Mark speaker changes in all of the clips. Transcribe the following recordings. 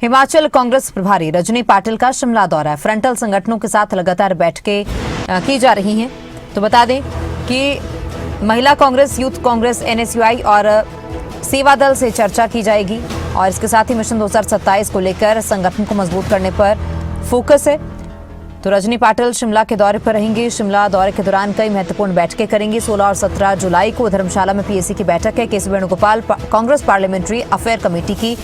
Speaker 1: हिमाचल कांग्रेस प्रभारी रजनी पाटिल का शिमला दौरा है। फ्रंटल संगठनों के साथ लगातार बैठकें की जा रही हैं। तो बता दें कि महिला कांग्रेस, यूथ कांग्रेस, एनएसयूआई और सेवा दल से चर्चा की जाएगी और इसके साथ ही मिशन 2027 को लेकर संगठन को मजबूत करने पर फोकस है। तो रजनी पाटिल शिमला के दौरे पर रहेंगे। शिमला दौरे के दौरान कई महत्वपूर्ण बैठकें करेंगी। 16 और 17 जुलाई को धर्मशाला में पीएसी की बैठक है। KC Venugopal Congress parliamentary affair committee की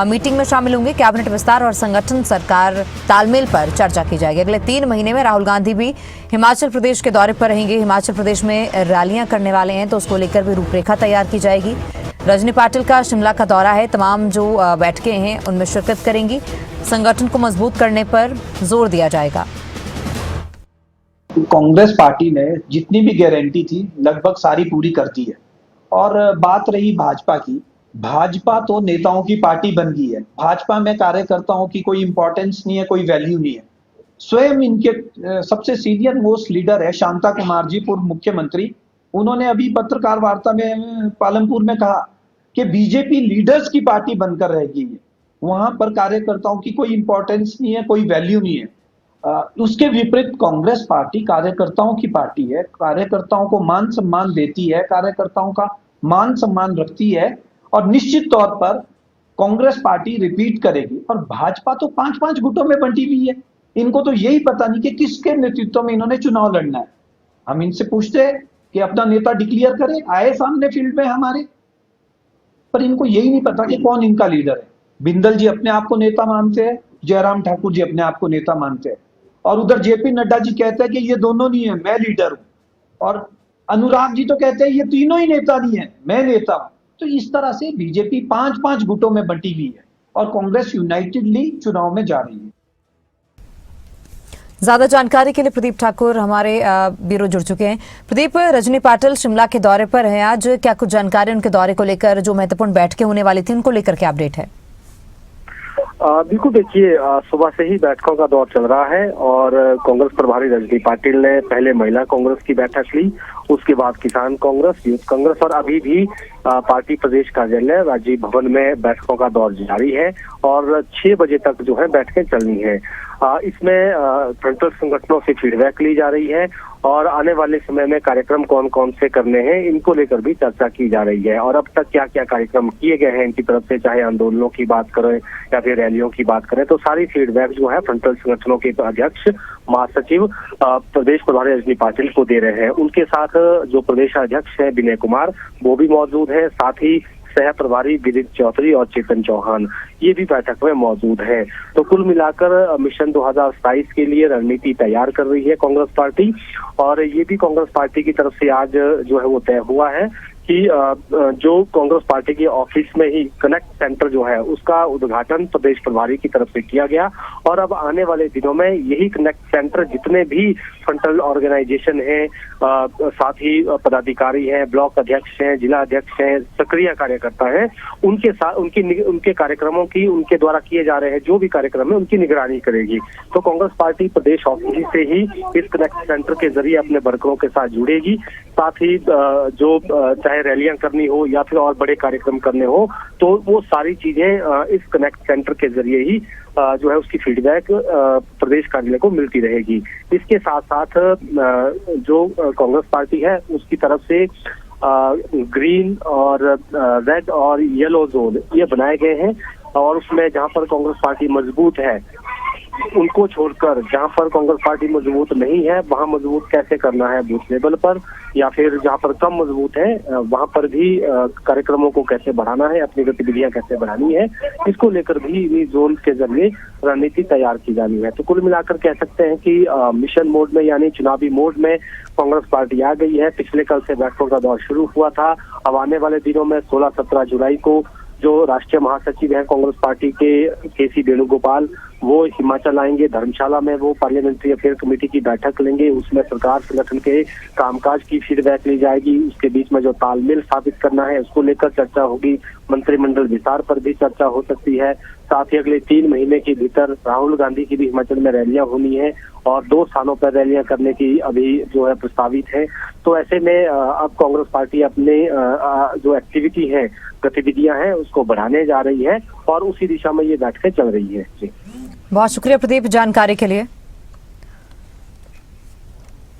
Speaker 1: मीटिंग में शामिल होंगे। कैबिनेट विस्तार और संगठन सरकार तालमेल पर चर्चा की जाएगी। अगले 3 महीने में राहुल गांधी भी हिमाचल प्रदेश के दौरे पर रहेंगे। हिमाचल प्रदेश में रैलियां करने वाले हैं, तो उसको लेकर भी रूपरेखा तैयार की जाएगी। रजनी पाटिल का शिमला का दौरा है। तमाम जो बैठकें हैं उनमें शिरकत करेंगी। संगठन को मजबूत करने पर जोर दिया जाएगा।
Speaker 2: कांग्रेस पार्टी ने जितनी भी गारंटी थी लगभग सारी पूरी कर दी है। और बात रही भाजपा की, भाजपा तो नेताओं की पार्टी बन गई है। भाजपा में कार्यकर्ताओं की कोई इंपॉर्टेंस नहीं है, कोई वैल्यू नहीं है। स्वयं इनके सबसे सीनियर मोस्ट लीडर है शांता कुमार जी, पूर्व मुख्यमंत्री। उन्होंने अभी पत्रकार वार्ता में पालमपुर में कहा कि बीजेपी लीडर्स की पार्टी बनकर रह गई है। वहां पर कार्यकर्ताओं की कोई इंपॉर्टेंस नहीं है, कोई वैल्यू नहीं है। उसके विपरीत कांग्रेस पार्टी कार्यकर्ताओं की पार्टी है। कार्यकर्ताओं को मान सम्मान देती है, कार्यकर्ताओं का मान सम्मान रखती है और निश्चित तौर पर कांग्रेस पार्टी रिपीट करेगी। और भाजपा तो 5-5 गुटों में बंटी हुई है। इनको तो यही पता नहीं कि किसके नेतृत्व में इन्होंने चुनाव लड़ना है। हम इनसे पूछते हैं कि अपना नेता डिक्लेयर करे, आए सामने फील्ड में हमारे, पर इनको यही नहीं पता कि कौन इनका लीडर है। बिंदल जी अपने आप को नेता मानते हैं, जयराम ठाकुर जी अपने आप को नेता मानते हैं, और उधर जेपी नड्डा जी कहते हैं कि ये दोनों नहीं है, मैं लीडर हूं। और अनुराग जी तो कहते हैं ये तीनों ही नेता नहीं है, मैं नेता हूं। तो इस तरह से बीजेपी 5-5 गुटों में बंटी हुई है और कांग्रेस यूनाइटेडली चुनाव में जा रही है।
Speaker 1: ज्यादा जानकारी के लिए प्रदीप ठाकुर हमारे ब्यूरो जुड़ चुके हैं। प्रदीप, रजनी पाटिल शिमला के दौरे पर है आज, क्या कुछ जानकारी उनके दौरे को लेकर, जो महत्वपूर्ण बैठकें होने वाली थी उनको लेकर क्या अपडेट है?
Speaker 3: बिल्कुल, देखिए सुबह से ही बैठकों का दौर चल रहा है और कांग्रेस प्रभारी रजनी पाटिल ने पहले महिला कांग्रेस की बैठक ली, उसके बाद किसान कांग्रेस, यूथ कांग्रेस और अभी भी पार्टी प्रदेश कार्यालय राजीव भवन में बैठकों का दौर जारी है और 6 बजे तक जो है बैठकें चलनी है। इसमें फ्रंटल संगठनों से फीडबैक ली जा रही है और आने वाले समय में कार्यक्रम कौन कौन से करने हैं इनको लेकर भी चर्चा की जा रही है। और अब तक क्या क्या कार्यक्रम किए गए हैं इनकी तरफ से, चाहे आंदोलनों की बात करें या फिर रैलियों की बात करें, तो सारी फीडबैक जो है फ्रंटल संगठनों के अध्यक्ष महासचिव प्रदेश प्रभारी रजनी पाटिल को दे रहे हैं। उनके साथ जो प्रदेश अध्यक्ष है विनय कुमार, वो भी मौजूद है। साथ ही सह प्रभारी विदित चौधरी और चेतन चौहान ये भी बैठक में मौजूद है। तो कुल मिलाकर मिशन 2027 के लिए रणनीति तैयार कर रही है कांग्रेस पार्टी। और ये भी कांग्रेस पार्टी की तरफ से आज जो है वो तय हुआ है कि जो कांग्रेस पार्टी के ऑफिस में ही कनेक्ट सेंटर जो है उसका उद्घाटन प्रदेश प्रभारी की तरफ से किया गया। और अब आने वाले दिनों में यही कनेक्ट सेंटर जितने भी फ्रंटल ऑर्गेनाइजेशन हैं, साथ ही पदाधिकारी हैं, ब्लॉक अध्यक्ष हैं, जिला अध्यक्ष हैं, सक्रिय कार्यकर्ता हैं, उनके साथ उनके कार्यक्रमों की, उनके द्वारा किए जा रहे हैं जो भी कार्यक्रम है उनकी निगरानी करेगी। तो कांग्रेस पार्टी प्रदेश ऑफिस से ही इस कनेक्ट सेंटर के जरिए अपने वर्करों के साथ जुड़ेगी। साथ ही जो चाहे रैलियां करनी हो या फिर और बड़े कार्यक्रम करने हो, तो वो सारी चीजें इस कनेक्ट सेंटर के जरिए ही जो है उसकी फीडबैक प्रदेश कार्यालय को मिलती रहेगी। इसके साथ साथ जो कांग्रेस पार्टी है उसकी तरफ से ग्रीन और रेड और येलो जोन ये बनाए गए हैं और उसमें जहां पर कांग्रेस पार्टी मजबूत है उनको छोड़कर जहां पर कांग्रेस पार्टी मजबूत नहीं है वहां मजबूत कैसे करना है बूथ लेवल पर, या फिर जहां पर कम मजबूत है वहां पर भी कार्यक्रमों को कैसे बढ़ाना है, अपनी गतिविधियां कैसे बढ़ानी है, इसको लेकर भी इन्हीं जोन के जरिए रणनीति तैयार की जानी है। तो कुल मिलाकर कह सकते हैं कि मिशन मोड में यानी चुनावी मोड में कांग्रेस पार्टी आ गई है। पिछले कल से बैठकों का दौर शुरू हुआ था। अब आने वाले दिनों में 16-17 जुलाई को जो राष्ट्रीय महासचिव हैं कांग्रेस पार्टी के केसी वेणुगोपाल, वो हिमाचल आएंगे। धर्मशाला में वो पार्लियामेंट्री अफेयर कमेटी की बैठक लेंगे, उसमें सरकार संगठन के कामकाज की फीडबैक ली जाएगी। उसके बीच में जो तालमेल स्थापित करना है उसको लेकर चर्चा होगी। मंत्रिमंडल विस्तार पर भी चर्चा हो सकती है। साथ ही अगले 3 महीने के भीतर राहुल गांधी की भी हिमाचल में रैलियां होनी है और 2 स्थानों पर रैलियां करने की अभी जो है प्रस्तावित है। तो ऐसे में अब कांग्रेस पार्टी अपने जो एक्टिविटी है, गतिविधियां हैं, उसको बढ़ाने जा रही है और उसी दिशा में ये बैठकें चल रही है। जी,
Speaker 1: बहुत शुक्रिया प्रदीप जानकारी के लिए।